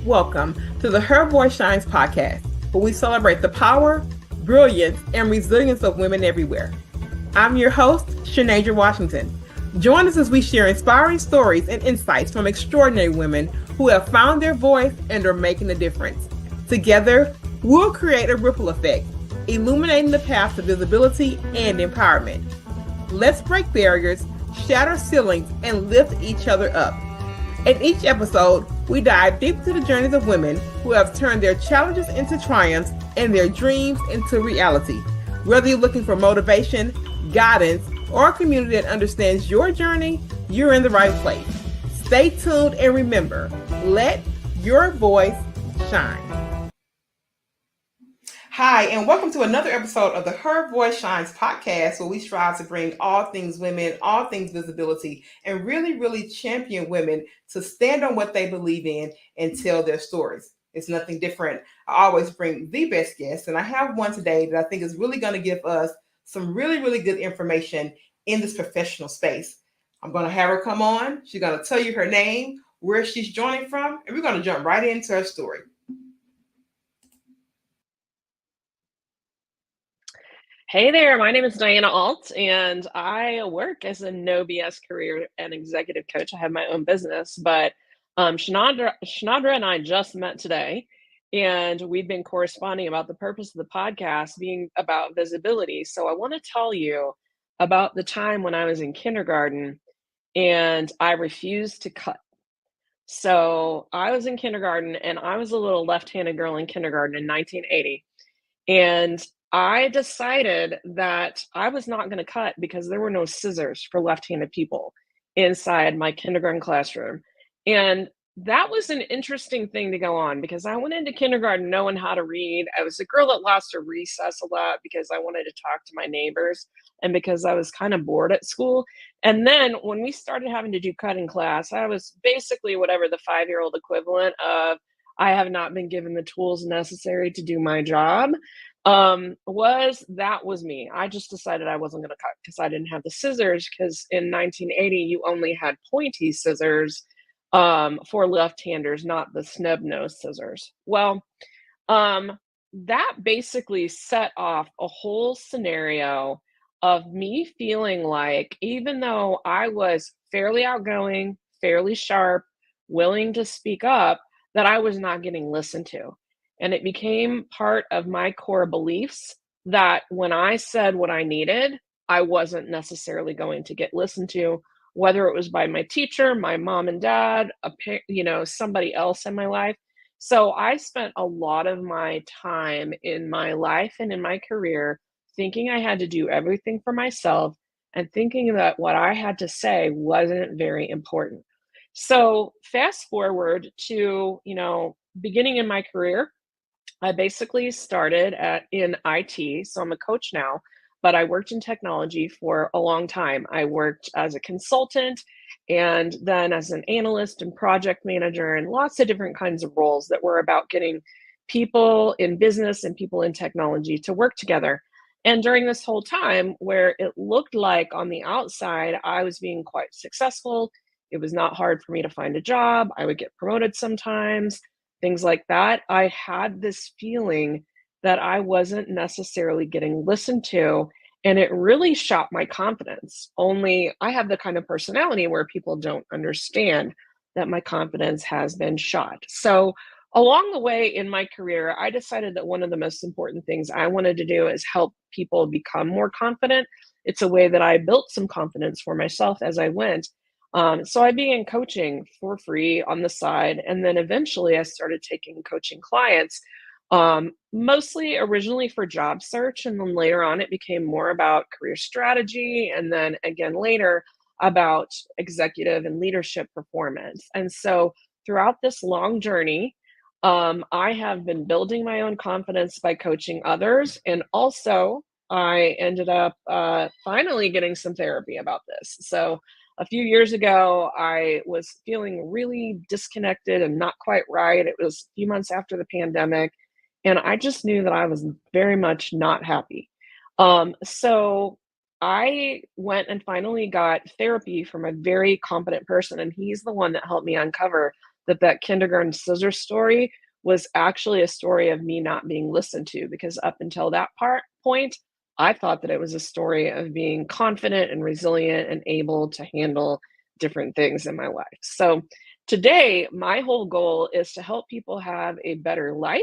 Welcome to the Her Voice Shines podcast, where we celebrate the power, brilliance, and resilience of women everywhere. I'm your host, Chenadra Washington. Join us as we share inspiring stories and insights from extraordinary women who have found their voice and are making a difference. Together, we'll create a ripple effect, illuminating the path to visibility and empowerment. Let's break barriers, shatter ceilings, and lift each other up. In each episode, we dive deep into the journeys of women who have turned their challenges into triumphs and their dreams into reality. Whether you're looking for motivation, guidance, or a community that understands your journey, you're in the right place. Stay tuned and remember, let your voice shine. Hi, and welcome to another episode of the Her Voice Shines podcast, where we strive to bring all things women, all things visibility, and really champion women to stand on what they believe in and tell their stories. It's nothing different. I always bring the best guests, and I have one today that I think is really going to give us some really good information in this professional space. I'm going to have her come on. She's going to tell you her name, where she's joining from, and we're going to jump right into her story. Hey there, my name is Diana Alt, and I work as a no BS career and executive coach. I have my own business, but Chenadra and I just met today, and we've been corresponding about the purpose of the podcast being about visibility. So I want to tell you about the time when I was in kindergarten and I refused to cut. So I was in kindergarten, and I was a little left-handed girl in kindergarten in 1980. And I decided that I was not going to cut because there were no scissors for left-handed people inside my kindergarten classroom. And that was an interesting thing to go on because I went into kindergarten knowing how to read. I was a girl that lost her recess a lot because I wanted to talk to my neighbors and because I was kind of bored at school. And then when we started having to do cutting class, I was basically whatever the 5-year-old equivalent of I have not been given the tools necessary to do my job. Was me. I just decided I wasn't going to cut because I didn't have the scissors, because in 1980 you only had pointy scissors for left-handers, not the snub nose scissors. Well, that basically set off a whole scenario of me feeling like, even though I was fairly outgoing, fairly sharp, willing to speak up, that I was not getting listened to. And it became part of my core beliefs that when I said what I needed, I wasn't necessarily going to get listened to, whether it was by my teacher, my mom and dad, somebody else in my life. So I spent a lot of my time in my life and in my career thinking I had to do everything for myself and thinking that what I had to say wasn't very important. So fast forward to, beginning in my career, I basically started in IT. So I'm a coach now, but I worked in technology for a long time. I worked as a consultant and then as an analyst and project manager and lots of different kinds of roles that were about getting people in business and people in technology to work together. And during this whole time, where it looked like on the outside I was being quite successful, it was not hard for me to find a job. I would get promoted sometimes, things like that. I had this feeling that I wasn't necessarily getting listened to, and it really shot my confidence. Only I have the kind of personality where people don't understand that my confidence has been shot. So along the way in my career, I decided that one of the most important things I wanted to do is help people become more confident. It's a way that I built some confidence for myself as I went. So I began coaching for free on the side. And then eventually I started taking coaching clients, mostly originally for job search. And then later on, it became more about career strategy. And then again, later about executive and leadership performance. And so throughout this long journey, I have been building my own confidence by coaching others. And also I ended up finally getting some therapy about this. So a few years ago, I was feeling really disconnected and not quite right. It was a few months after the pandemic, and I just knew that I was very much not happy. So I went and finally got therapy from a very competent person, and he's the one that helped me uncover that kindergarten scissor story was actually a story of me not being listened to, because up until that point, I thought that it was a story of being confident and resilient and able to handle different things in my life. So today, my whole goal is to help people have a better life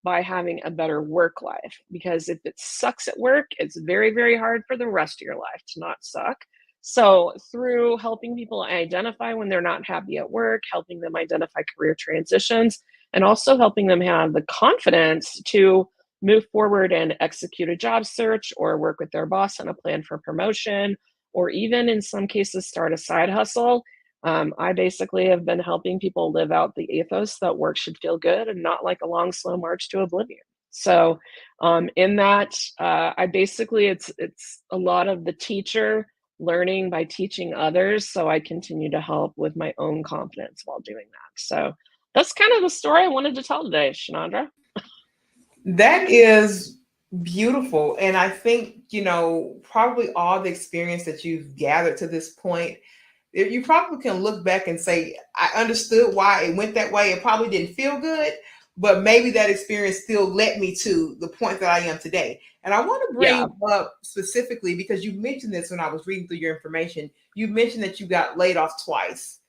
by having a better work life. Because if it sucks at work, it's very, very hard for the rest of your life to not suck. So, through helping people identify when they're not happy at work, helping them identify career transitions, and also helping them have the confidence to move forward and execute a job search or work with their boss on a plan for promotion, or even in some cases, start a side hustle. I basically have been helping people live out the ethos that work should feel good and not like a long, slow march to oblivion. So, in that, I basically it's a lot of the teacher learning by teaching others. So I continue to help with my own confidence while doing that. So that's kind of the story I wanted to tell today, Chenadra. That is beautiful. And I think, probably all the experience that you've gathered to this point, you probably can look back and say, I understood why it went that way. It probably didn't feel good, but maybe that experience still led me to the point that I am today. And I want to Yeah. bring up specifically, because you mentioned this when I was reading through your information, you mentioned that you got laid off twice,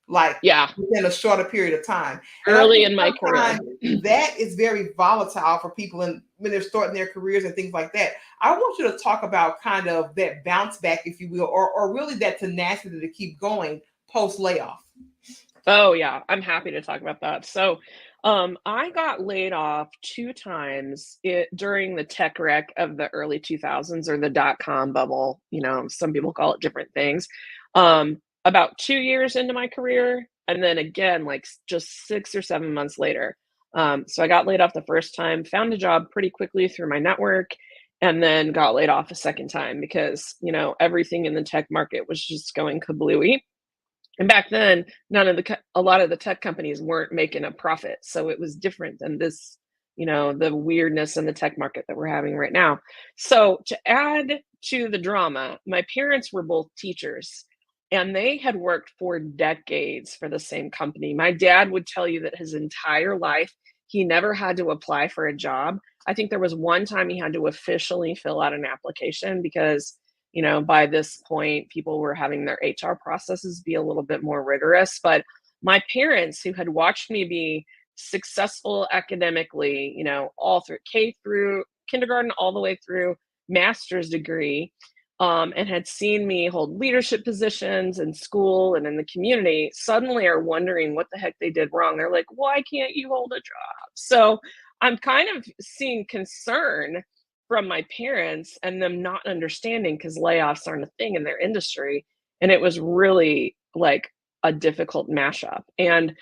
like within a shorter period of time. And early in my career. That is very volatile for people when they're starting their careers and things like that. I want you to talk about kind of that bounce back, if you will, or really that tenacity to keep going post layoff. Oh yeah, I'm happy to talk about that. So I got laid off 2 times during the tech wreck of the early 2000s, or the dot-com bubble. Some people call it different things. About 2 years into my career, and then again, like just 6 or 7 months later. So I got laid off the first time, found a job pretty quickly through my network, and then got laid off a second time because, everything in the tech market was just going kablooey. And back then, a lot of the tech companies weren't making a profit. So it was different than this, the weirdness in the tech market that we're having right now. So to add to the drama, my parents were both teachers, and they had worked for decades for the same company. My dad would tell you that his entire life, he never had to apply for a job. I think there was one time he had to officially fill out an application because by this point, people were having their HR processes be a little bit more rigorous. But my parents, who had watched me be successful academically, all through K through kindergarten, all the way through master's degree, and had seen me hold leadership positions in school and in the community, suddenly are wondering what the heck they did wrong. They're like, why can't you hold a job? So I'm kind of seeing concern from my parents and them not understanding, because layoffs aren't a thing in their industry. And it was really like a difficult mashup. And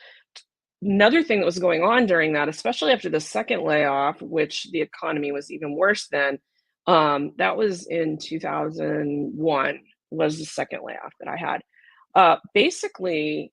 another thing that was going on during that, especially after the second layoff, which the economy was even worse than, that was in 2001, was the second layoff that I had. Basically,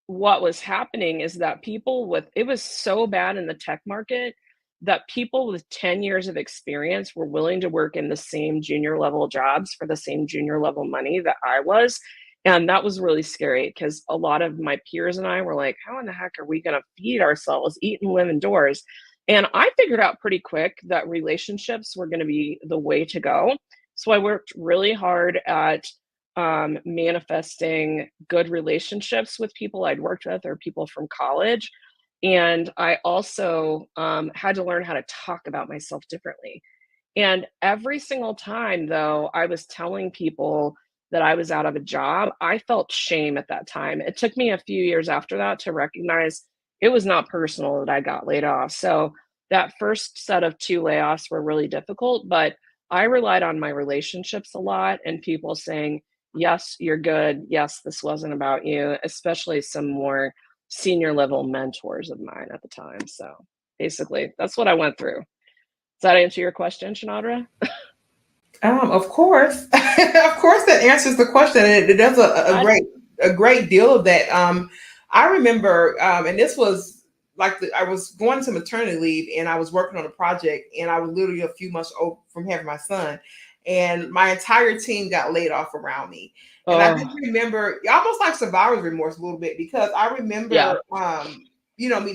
what was happening is that it was so bad in the tech market that people with 10 years of experience were willing to work in the same junior level jobs for the same junior level money that I was. And that was really scary, because a lot of my peers and I were like, how in the heck are we going to feed ourselves, eat and live indoors? And I figured out pretty quick that relationships were going to be the way to go. So I worked really hard at manifesting good relationships with people I'd worked with or people from college. And I also had to learn how to talk about myself differently. And every single time, though, I was telling people that I was out of a job, I felt shame at that time. It took me a few years after that to recognize it was not personal that I got laid off. So that first set of 2 layoffs were really difficult, but I relied on my relationships a lot and people saying, yes, you're good. Yes, this wasn't about you, especially some more senior level mentors of mine at the time. So basically, that's what I went through. Does that answer your question, Chenadra? Of course, of course, that answers the question, and it does a great deal of that. I remember, and this was like I was going to maternity leave, and I was working on a project, and I was literally a few months old from having my son, and my entire team got laid off around me. And I just Oh, remember almost like survivor's remorse a little bit because I yeah, remember,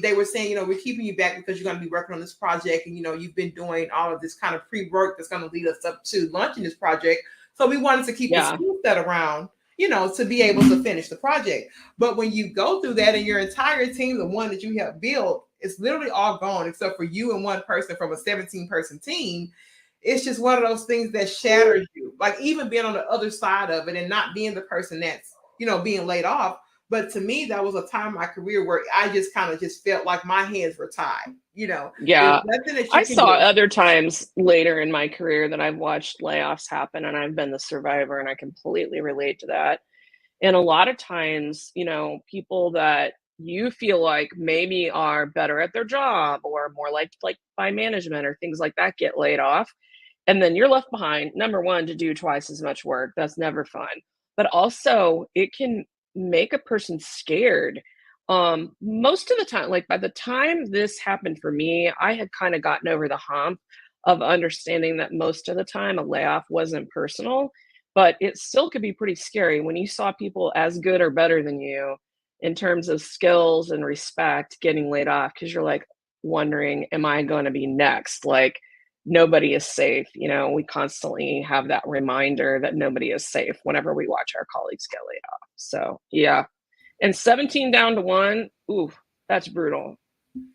they were saying, we're keeping you back because you're going to be working on this project. And, you've been doing all of this kind of pre-work that's going to lead us up to launching this project. So we wanted to keep the yeah, skill set around, to be able to finish the project. But when you go through that and your entire team, the one that you have built, it's literally all gone except for you and one person from a 17-person team. It's just one of those things that shatters you. Like even being on the other side of it and not being the person that's, being laid off. But to me, that was a time in my career where I just kind of just felt like my hands were tied. There's yeah. nothing that I you can saw do. other times later in my career that I've watched layoffs happen, and I've been the survivor, and I completely relate to that. And a lot of times, people that you feel like maybe are better at their job or more like by management or things like that get laid off. And then you're left behind, number one, to do twice as much work. That's never fun. But also, it can make a person scared. Most of the time, like by the time this happened for me, I had kind of gotten over the hump of understanding that most of the time a layoff wasn't personal, but it still could be pretty scary when you saw people as good or better than you in terms of skills and respect getting laid off because you're like wondering, am I going to be next? Like, nobody is safe. We constantly have that reminder that nobody is safe whenever we watch our colleagues get laid off. So, yeah. And 17 down to one, ooh, that's brutal.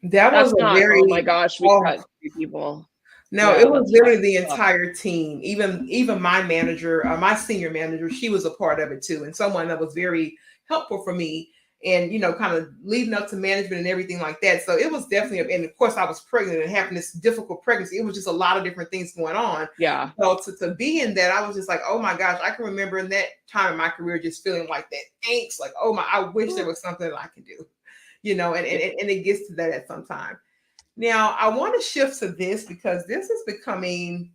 That was That's a not, oh my very, gosh, we oh, cut three people. no, it Yeah, was that's literally the tough. entire team. Even my manager, my senior manager, she was a part of it too, and someone that was very helpful for me, and kind of leading up to management and everything like that. So it was definitely, and of course, I was pregnant and having this difficult pregnancy. It was just a lot of different things going on. Yeah. So to be in that, I was just like, oh my gosh, I can remember in that time in my career just feeling like that angst, like, oh my, I wish there was something that I could do, and it gets to that at some time. Now, I want to shift to this because this is becoming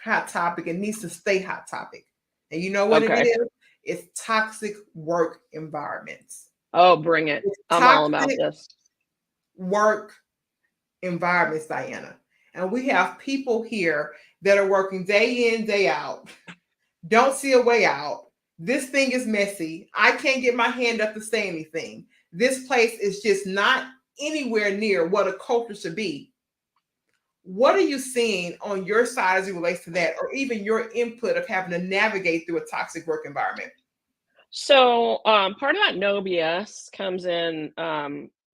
hot topic and needs to stay hot topic. And you know what it Okay. is? It's toxic work environments. Oh, bring it. It's I'm all about toxic this. work environments, Diana. And we have people here that are working day in, day out, don't see a way out. This thing is messy. I can't get my hand up to say anything. This place is just not anywhere near what a culture should be. What are you seeing on your side as it relates to that, or even your input of having to navigate through a toxic work environment? So, part of that no BS comes in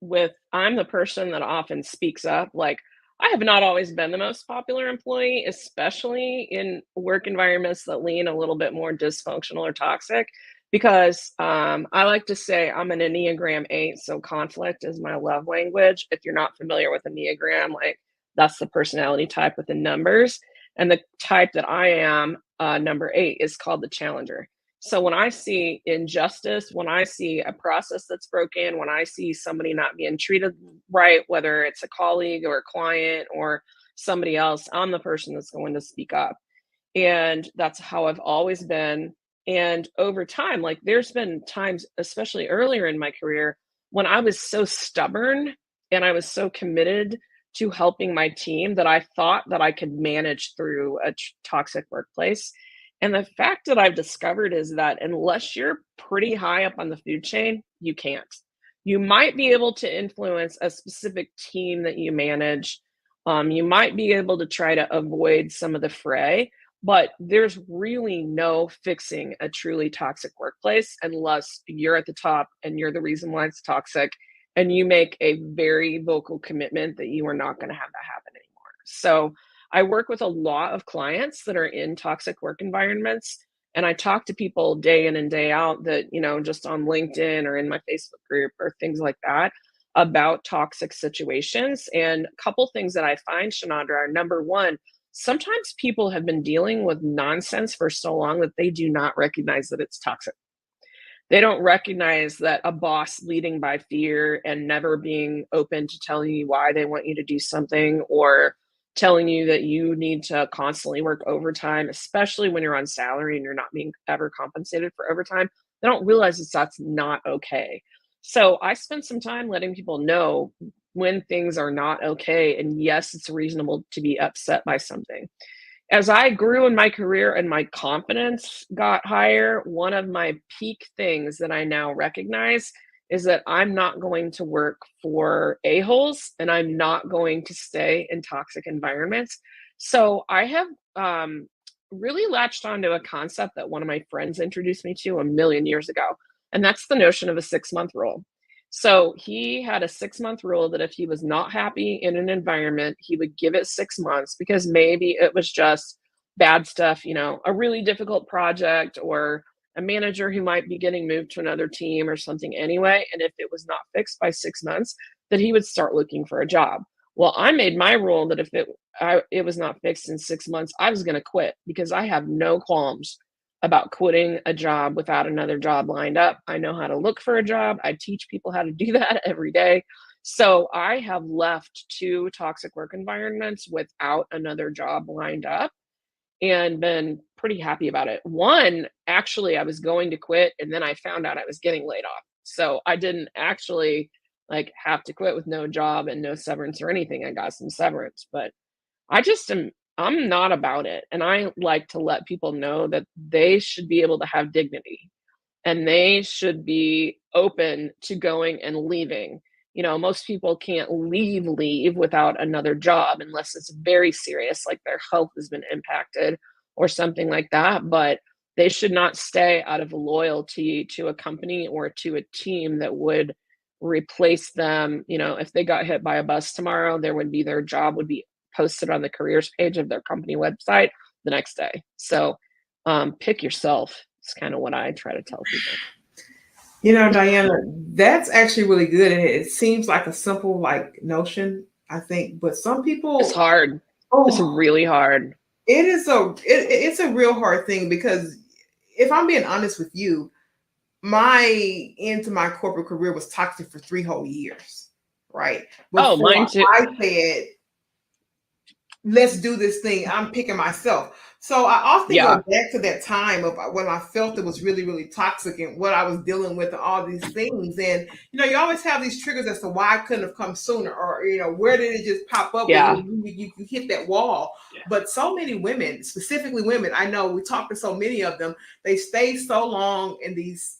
with I'm the person that often speaks up. Like, I have not always been the most popular employee, especially in work environments that lean a little bit more dysfunctional or toxic, because I like to say I'm an Enneagram 8, so conflict is my love language. If you're not familiar with Enneagram, like that's the personality type with the numbers. And the type that I am, number 8, is called the challenger. So when I see injustice, when I see a process that's broken, when I see somebody not being treated right, whether it's a colleague or a client or somebody else, I'm the person that's going to speak up. And that's how I've always been. And over time, like there's been times, especially earlier in my career, when I was so stubborn and I was so committed to helping my team that I thought that I could manage through a toxic workplace. And the fact that I've discovered is that unless you're pretty high up on the food chain, you can't. You might be able to influence a specific team that you manage. You might be able to try to avoid some of the fray, but there's really no fixing a truly toxic workplace unless you're at the top and you're the reason why it's toxic and you make a very vocal commitment that you are not going to have that happen anymore. So I work with a lot of clients that are in toxic work environments. And I talk to people day in and day out that, just on LinkedIn or in my Facebook group or things like that about toxic situations. And a couple things that I find, Chenadra, are number one, sometimes people have been dealing with nonsense for so long that they do not recognize that it's toxic. They don't recognize that a boss leading by fear and never being open to telling you why they want you to do something or telling you that you need to constantly work overtime, especially when you're on salary and you're not being ever compensated for overtime. They don't realize that's not okay. So I spend some time letting people know when things are not okay. And yes, it's reasonable to be upset by something. as I grew in my career and my confidence got higher, one of my peak things that I now recognize is that I'm not going to work for a-holes and I'm not going to stay in toxic environments. So I have really latched onto a concept that one of my friends introduced me to a million years ago, and that's the notion of a 6-month rule. So he had a 6-month rule that if he was not happy in an environment, he would give it 6 months because maybe it was just bad stuff, a really difficult project or a manager who might be getting moved to another team or something anyway. And if it was not fixed by 6 months, that he would start looking for a job. Well, I made my rule that if it was not fixed in 6 months, I was going to quit because I have no qualms about quitting a job without another job lined up. I know how to look for a job. I teach people how to do that every day. So I have left 2 toxic work environments without another job lined up and been pretty happy about it. One, actually, I was going to quit and then I found out I was getting laid off. So I didn't actually have to quit with no job and no severance or anything. I got some severance, but I'm not about it. And I like to let people know that they should be able to have dignity and they should be open to going and leaving. Most people can't leave without another job unless it's very serious, like their health has been impacted or something like that. But they should not stay out of loyalty to a company or to a team that would replace them. If they got hit by a bus tomorrow, their job would be posted on the careers page of their company website the next day. So pick yourself. It's kind of what I try to tell people. Diana, that's actually really good. And it seems like a simple notion, I think, but some people, it's hard. It's really hard. It is it's a real hard thing because if I'm being honest with you, my end to my corporate career was toxic for 3 whole years. Right. Before mine too. I said, let's do this thing. I'm picking myself. So I often go back to that time of when I felt it was really, really toxic and what I was dealing with and all these things. And, you always have these triggers as to why I couldn't have come sooner or, where did it just pop up when you hit that wall. Yeah. But so many women, specifically women, I know we talk to so many of them, they stay so long in these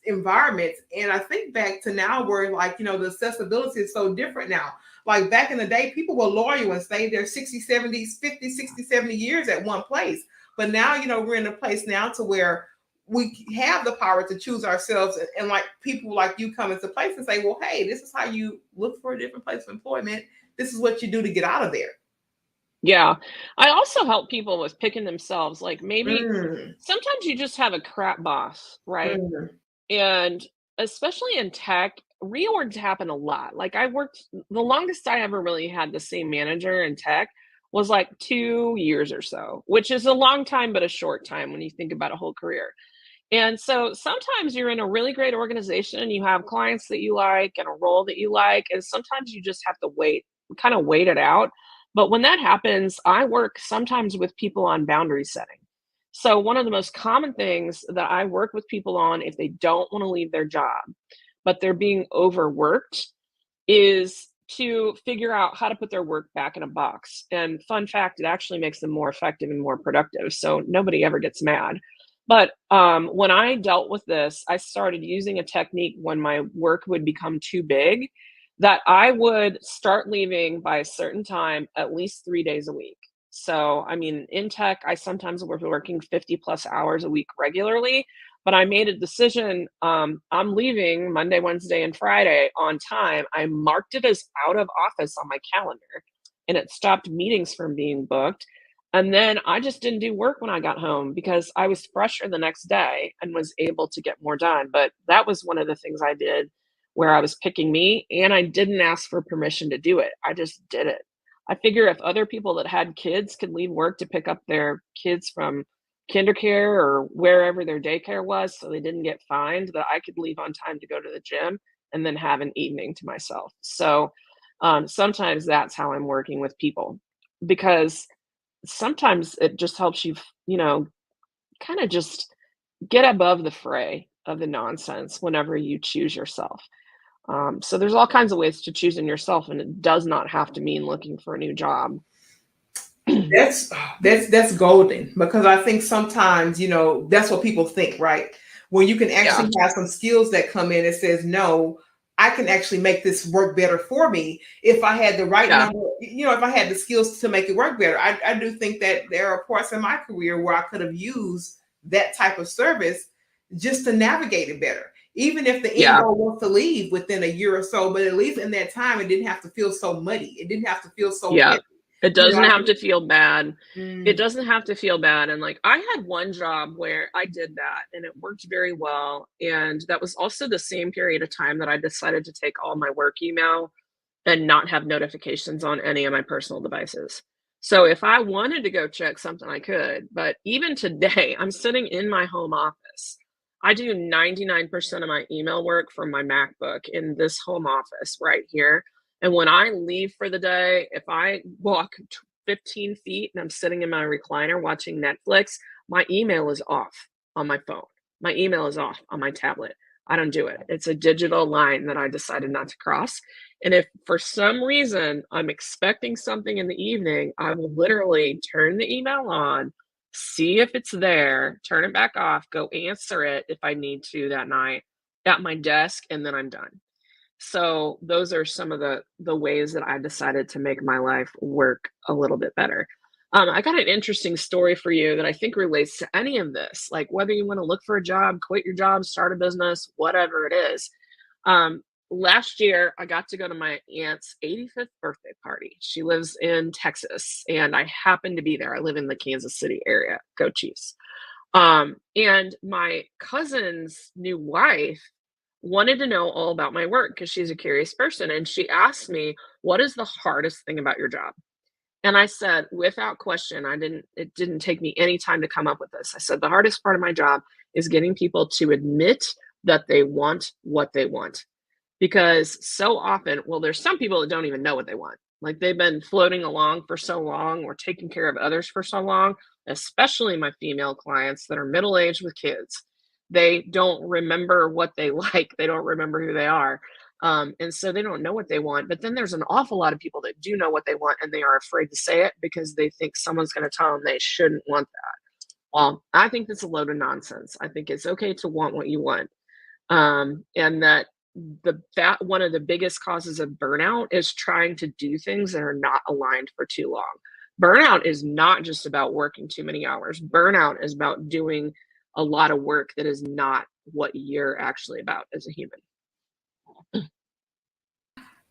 environments. And I think back to now where the accessibility is so different now. Like back in the day, people were loyal and stayed there 60, 70, 50, 60, 70 years at one place. But now, we're in a place now to where we have the power to choose ourselves and people like you come into place and say, well, hey, this is how you look for a different place of employment. This is what you do to get out of there. Yeah. I also help people with picking themselves. Maybe sometimes you just have a crap boss, right? And especially in tech, reorgs happen a lot. The longest I ever really had the same manager in tech was 2 years or so, which is a long time, but a short time when you think about a whole career. And so sometimes you're in a really great organization and you have clients that you like and a role that you like. And sometimes you just have to wait it out. But when that happens, I work sometimes with people on boundary setting. So one of the most common things that I work with people on if they don't want to leave their job, but they're being overworked, is to figure out how to put their work back in a box. And fun fact, it actually makes them more effective and more productive. So nobody ever gets mad. But when I dealt with this, I started using a technique when my work would become too big that I would start leaving by a certain time, at least 3 days a week. So, in tech, I sometimes was working 50 plus hours a week regularly, but I made a decision. I'm leaving Monday, Wednesday, and Friday on time. I marked it as out of office on my calendar and it stopped meetings from being booked. And then I just didn't do work when I got home because I was fresher the next day and was able to get more done. But that was one of the things I did where I was picking me and I didn't ask for permission to do it. I just did it. I figure if other people that had kids could leave work to pick up their kids from kindercare or wherever their daycare was so they didn't get fined, that I could leave on time to go to the gym and then have an evening to myself. So sometimes that's how I'm working with people, because sometimes it just helps you, kind of just get above the fray of the nonsense whenever you choose yourself. So there's all kinds of ways to choosing yourself, and it does not have to mean looking for a new job. That's golden, because I think sometimes, that's what people think, right? When you can Yeah. actually have some skills that come in and says, no, I can actually make this work better for me if I had the right Yeah. number, if I had the skills to make it work better. I do think that there are parts in my career where I could have used that type of service just to navigate it better. Even if the end Yeah. goal was to leave within a year or so, but at least in that time, it didn't have to feel so muddy. It didn't have to feel so Yeah. heavy. It doesn't I have think, to feel bad. It mm, doesn't have to feel bad. And like I had one job where I did that and it worked very well. And that was also the same period of time that I decided to take all my work email and not have notifications on any of my personal devices. So if I wanted to go check something, I could. But even today, I'm sitting in my home office. I do 99% of my email work from my MacBook in this home office right here. And when I leave for the day, if I walk 15 feet and I'm sitting in my recliner watching Netflix, my email is off on my phone. My email is off on my tablet. I don't do it. It's a digital line that I decided not to cross. And if for some reason I'm expecting something in the evening, I will literally turn the email on, see if it's there, turn it back off, go answer it if I need to that night at my desk, and then I'm done. So those are some of the ways that I decided to make my life work a little bit better. I got an interesting story for you that I think relates to any of this, like whether you want to look for a job, quit your job, start a business, whatever it is. Um, Last year, I got to go to my aunt's 85th birthday party. She lives in Texas, and I happened to be there. I live in the Kansas City area. Go Chiefs. And my cousin's new wife wanted to know all about my work because she's a curious person. And she asked me, "What is the hardest thing about your job?" And I said, without question, it didn't take me any time to come up with this. I said, the hardest part of my job is getting people to admit that they want what they want. Because so often, well, there's some people that don't even know what they want. Like they've been floating along for so long or taking care of others for so long, especially my female clients that are middle aged with kids. They don't remember what they like, they don't remember who they are. And so they don't know what they want. But then there's an awful lot of people that do know what they want and they are afraid to say it because they think someone's going to tell them they shouldn't want that. Well, I think that's a load of nonsense. I think it's okay to want what you want. And that one of the biggest causes of burnout is trying to do things that are not aligned for too long. Burnout is not just about working too many hours. Burnout is about doing a lot of work that is not what you're actually about as a human.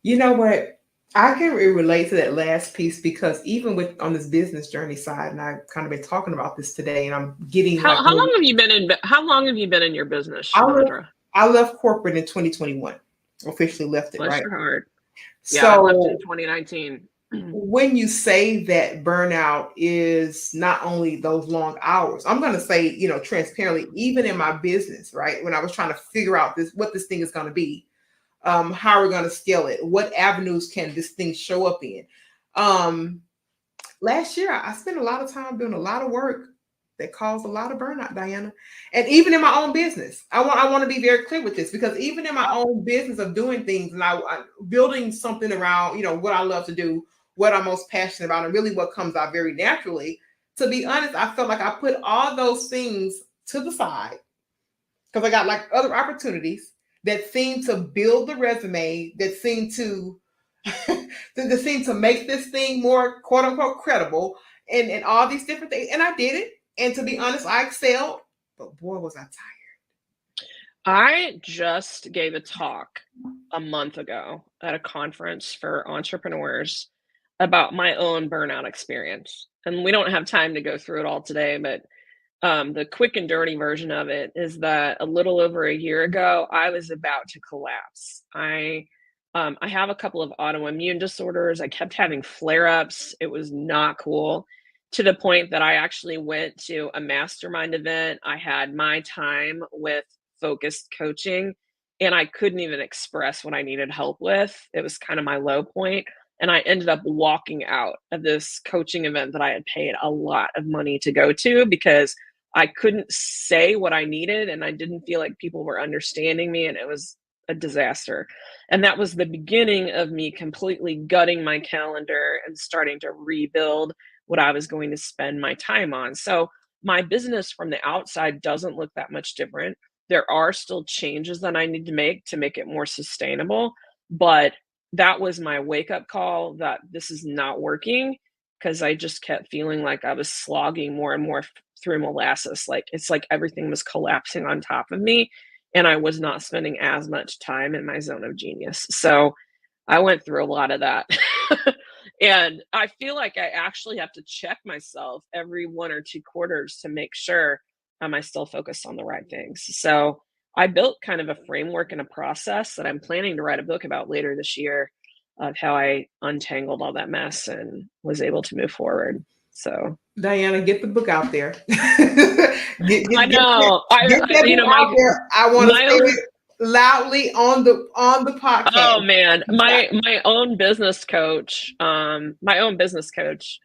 you know what? I can relate to that last piece, because even with on this business journey side, and I've kind of been talking about this today, and I'm getting like, How long have you been in your business, I left, Chenadra? I left corporate in 2021, officially left it, Bless right? your heart. Yeah, I left in So 2019. when you say that burnout is not only those long hours, I'm going to say, transparently, even in my business, right? When I was trying to figure out what this thing is going to be, how are we going to scale it? What avenues can this thing show up in? Um, Last year, I spent a lot of time doing a lot of work that caused a lot of burnout, Diana. And even in my own business, I want to be very clear with this, because even in my own business of doing things, and I building something around, what I love to do, what I'm most passionate about, and really what comes out very naturally. To be honest, I felt like I put all those things to the side because I got like other opportunities that seem to build the resume, that seem to that seem to make this thing more quote unquote credible, and all these different things. And I did it. And to be honest, I excelled, but boy, was I tired. I just gave a talk a month ago at a conference for entrepreneurs about my own burnout experience. And we don't have time to go through it all today, but the quick and dirty version of it is that a little over a year ago, I was about to collapse. I have a couple of autoimmune disorders. I kept having flare ups. It was not cool, to the point that I actually went to a mastermind event. I had my time with focused coaching, and I couldn't even express what I needed help with. It was kind of my low point. And I ended up walking out of this coaching event that I had paid a lot of money to go to because I couldn't say what I needed and I didn't feel like people were understanding me, and it was a disaster. And that was the beginning of me completely gutting my calendar and starting to rebuild what I was going to spend my time on. So my business from the outside doesn't look that much different. There are still changes that I need to make it more sustainable, but that was my wake up call that this is not working, because I just kept feeling like I was slogging more and more through molasses. Like it's like everything was collapsing on top of me, and I was not spending as much time in my zone of genius. So I went through a lot of that. And I feel like I actually have to check myself every 1 or 2 quarters to make sure, am I still focused on the right things? So I built kind of a framework and a process that I'm planning to write a book about later this year, of how I untangled all that mess and was able to move forward. So Diana, get the book out there. I know. Get that book out there. I want to my say it loudly on the podcast. Oh man, my own business coach,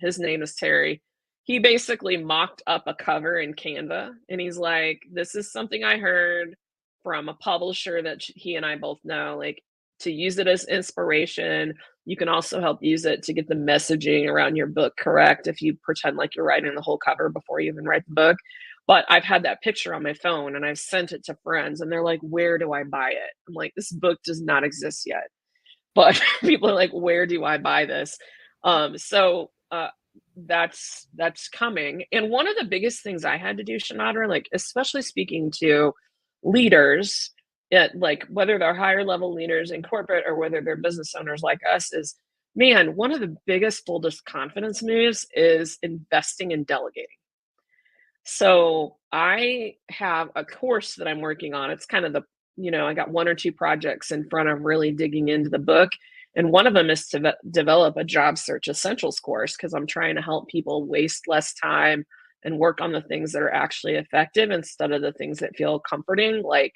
his name is Terry. He basically mocked up a cover in Canva, and he's like, "This is something I heard from a publisher that he and I both know, like, to use it as inspiration. You can also help use it to get the messaging around your book correct if you pretend like you're writing the whole cover before you even write the book." But I've had that picture on my phone and I've sent it to friends, and they're like, "Where do I buy it?" I'm like, "This book does not exist yet." But people are like, "Where do I buy this?" So that's coming. And one of the biggest things I had to do, Chenadra, like especially speaking to leaders, like whether they're higher level leaders in corporate or whether they're business owners like us, is, man, one of the biggest fullest confidence moves is investing in delegating. So I have a course that I'm working on. It's kind of I got 1 or 2 projects in front of really digging into the book. And one of them is to develop a job search essentials course, because I'm trying to help people waste less time and work on the things that are actually effective instead of the things that feel comforting, like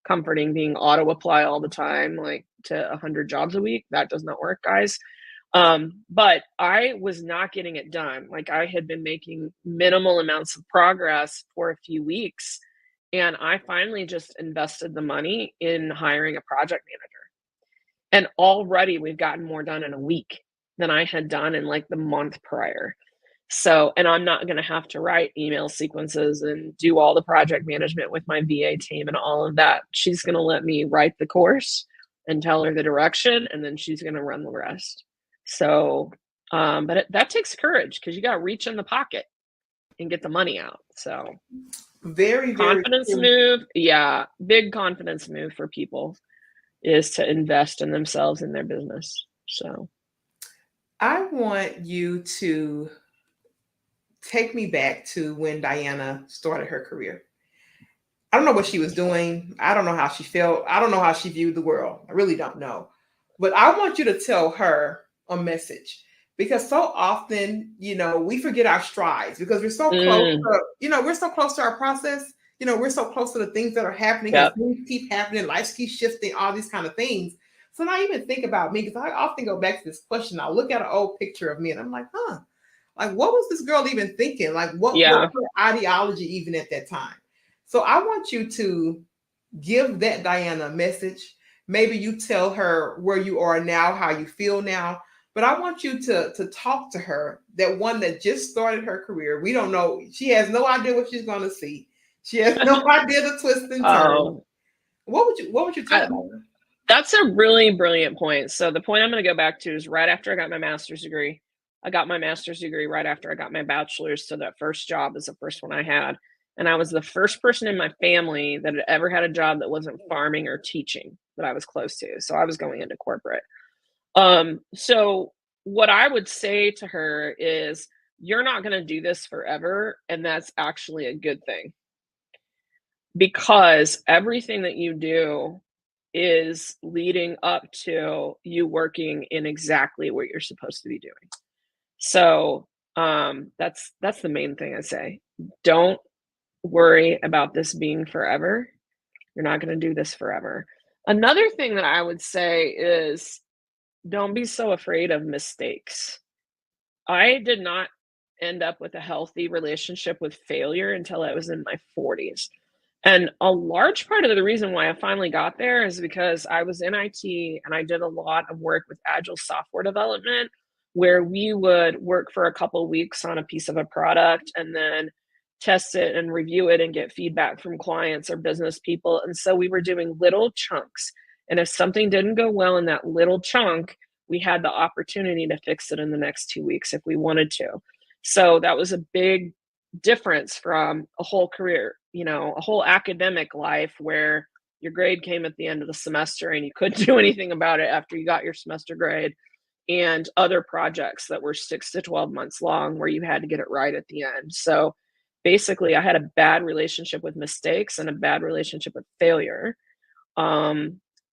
comforting being auto apply all the time, like to 100 jobs a week. That does not work, guys. But I was not getting it done. Like I had been making minimal amounts of progress for a few weeks, and I finally just invested the money in hiring a project manager. And already we've gotten more done in a week than I had done in like the month prior. So, and I'm not going to have to write email sequences and do all the project management with my VA team and all of that. She's going to let me write the course and tell her the direction, and then she's going to run the rest. So, but that takes courage, because you got to reach in the pocket and get the money out. So, very confidence move. Yeah, big confidence move for people is to invest in themselves and their business. So, I want you to take me back to when Diana started her career. I don't know what she was doing. I don't know how she felt. I don't know how she viewed the world. I really don't know. But I want you to tell her a message, because so often, we forget our strides because we're so close we're so close to our process. We're so close to the things that are happening. Yep. And things keep happening, life keeps shifting, all these kind of things. So now even think about me, because I often go back to this question. I look at an old picture of me and I'm like, like, what was this girl even thinking? Like, what was her ideology even at that time? So I want you to give that Diana a message. Maybe you tell her where you are now, how you feel now. But I want you to talk to her, that one that just started her career. We don't know. She has no idea what she's going to see. She has no idea the twist and turn. What would you tell her? That's a really brilliant point. So the point I'm going to go back to is right after I got my master's degree. I got my master's degree right after I got my bachelor's. So that first job is the first one I had. And I was the first person in my family that had ever had a job that wasn't farming or teaching that I was close to. So I was going into corporate. So what I would say to her is, you're not going to do this forever. And that's actually a good thing, because everything that you do is leading up to you working in exactly what you're supposed to be doing. So that's the main thing I say. Don't worry about this being forever. You're not going to do this forever. Another thing that I would say is, don't be so afraid of mistakes. I did not end up with a healthy relationship with failure until I was in my 40s. And a large part of the reason why I finally got there is because I was in IT and I did a lot of work with agile software development, where we would work for a couple weeks on a piece of a product and then test it and review it and get feedback from clients or business people. And so we were doing little chunks. And if something didn't go well in that little chunk, we had the opportunity to fix it in the next 2 weeks if we wanted to. So that was a big difference from a whole career, a whole academic life where your grade came at the end of the semester and you couldn't do anything about it after you got your semester grade, and other projects that were 6 to 12 months long where you had to get it right at the end. So basically, I had a bad relationship with mistakes and a bad relationship with failure.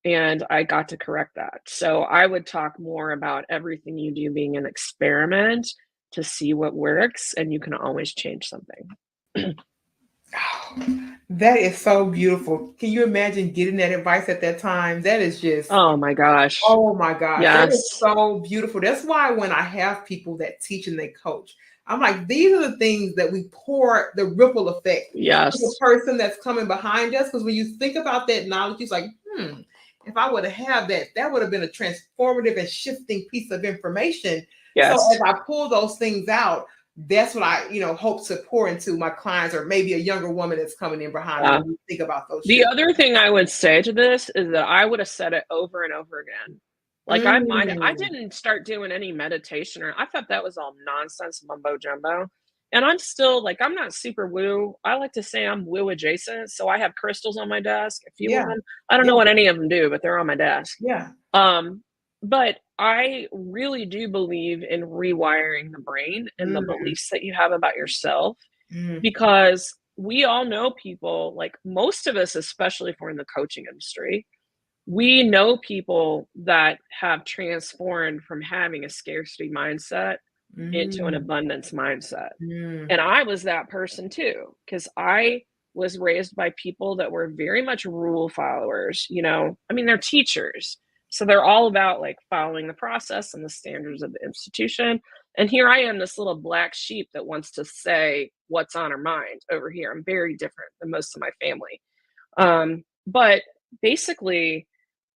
And I got to correct that. So I would talk more about everything you do being an experiment to see what works, and you can always change something. That is so beautiful. Can you imagine getting that advice at that time? That is just, Oh my gosh. oh my gosh. That is Yes. so beautiful. That's why when I have people that teach and they coach, I'm like, these are the things that we pour the ripple effect Yes. to the person that's coming behind us. Because when you think about that knowledge, it's like, if I would have had that, that would have been a transformative and shifting piece of information. Yes. So as I pull those things out, that's what I, hope to pour into my clients, or maybe a younger woman that's coming in behind me when you think about those The shifts. other thing I would say to this is that I would have said it over and over again. Like I didn't start doing any meditation, or I thought that was all nonsense, mumbo jumbo. And I'm still like, I'm not super woo. I like to say I'm woo adjacent. So I have crystals on my desk, a few of them. I don't know what any of them do, but they're on my desk. Yeah. But I really do believe in rewiring the brain and the beliefs that you have about yourself, because we all know people, like most of us, especially if we're in the coaching industry, we know people that have transformed from having a scarcity mindset into an abundance mindset. And I was that person too, because I was raised by people that were very much rule followers. They're teachers. So they're all about like following the process and the standards of the institution. And here I am, this little black sheep that wants to say what's on her mind over here. I'm very different than most of my family. But basically,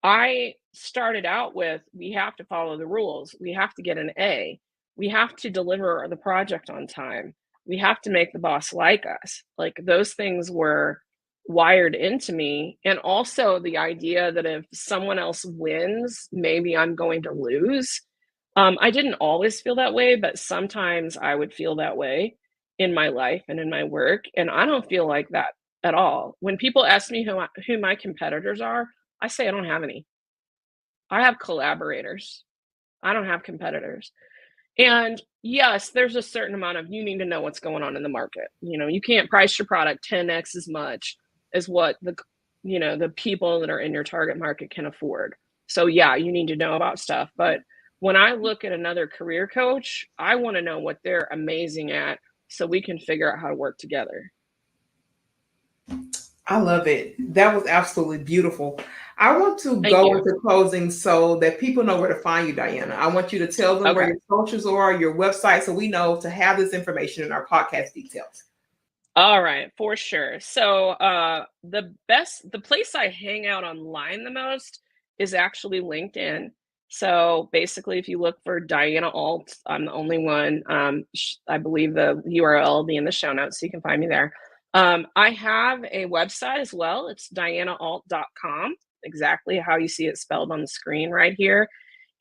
I started out with, we have to follow the rules. We have to get an A. We have to deliver the project on time. We have to make the boss like us. Like those things were wired into me. And also the idea that if someone else wins, maybe I'm going to lose. I didn't always feel that way, but sometimes I would feel that way in my life and in my work. And I don't feel like that at all. When people ask me who my competitors are, I say I don't have any. I have collaborators. I don't have competitors. And yes, there's a certain amount of, you need to know what's going on in the market. You can't price your product 10x as much as what the people that are in your target market can afford. So yeah, you need to know about stuff. But when I look at another career coach, I want to know what they're amazing at so we can figure out how to work together. I love it. That was absolutely beautiful. I want to go into closing so that people know where to find you, Diana. I want you to tell them where your socials are, your website, so we know to have this information in our podcast details. All right, for sure. So the place I hang out online the most is actually LinkedIn. So basically, if you look for Diana Alt, I'm the only one. I believe the URL will be in the show notes, so you can find me there. I have a website as well. It's dianaalt.com, exactly how you see it spelled on the screen right here.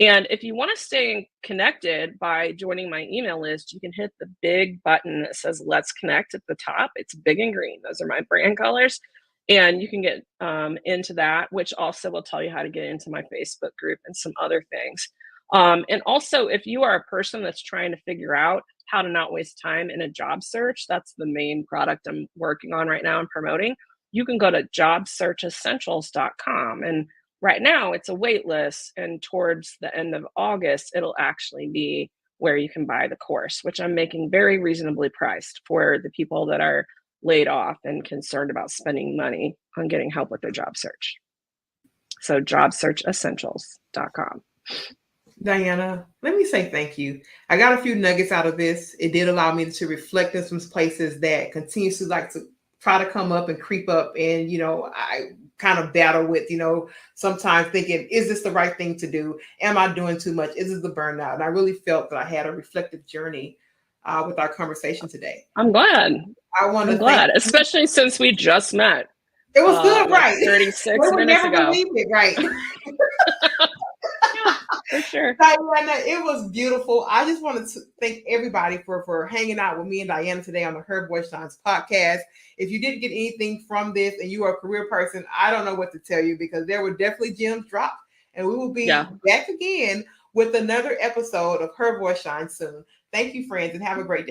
And if you want to stay connected by joining my email list, you can hit the big button that says Let's Connect at the top. It's big and green. Those are my brand colors. And you can get into that, which also will tell you how to get into my Facebook group and some other things. And also, if you are a person that's trying to figure out how to not waste time in a job search, that's the main product I'm working on right now and promoting, you can go to jobsearchessentials.com. And right now it's a wait list, and towards the end of August, it'll actually be where you can buy the course, which I'm making very reasonably priced for the people that are laid off and concerned about spending money on getting help with their job search. So jobsearchessentials.com. Diana, let me say thank you. I got a few nuggets out of this. It did allow me to reflect in some places that continues to try to come up and creep up. And, I kind of battle with, sometimes thinking, is this the right thing to do? Am I doing too much? Is this the burnout? And I really felt that I had a reflective journey with our conversation today. I'm glad. I'm glad, especially since we just met. It was good, right? 36 minutes ago. Believe it, right? Yeah, for sure. Diana, it was beautiful. I just wanted to thank everybody for hanging out with me and Diana today on the Her Voice Shines podcast. If you didn't get anything from this and you are a career person, I don't know what to tell you, because there were definitely gems dropped. And we will be back again with another episode of Her Voice Shines soon. Thank you, friends, and have a great day.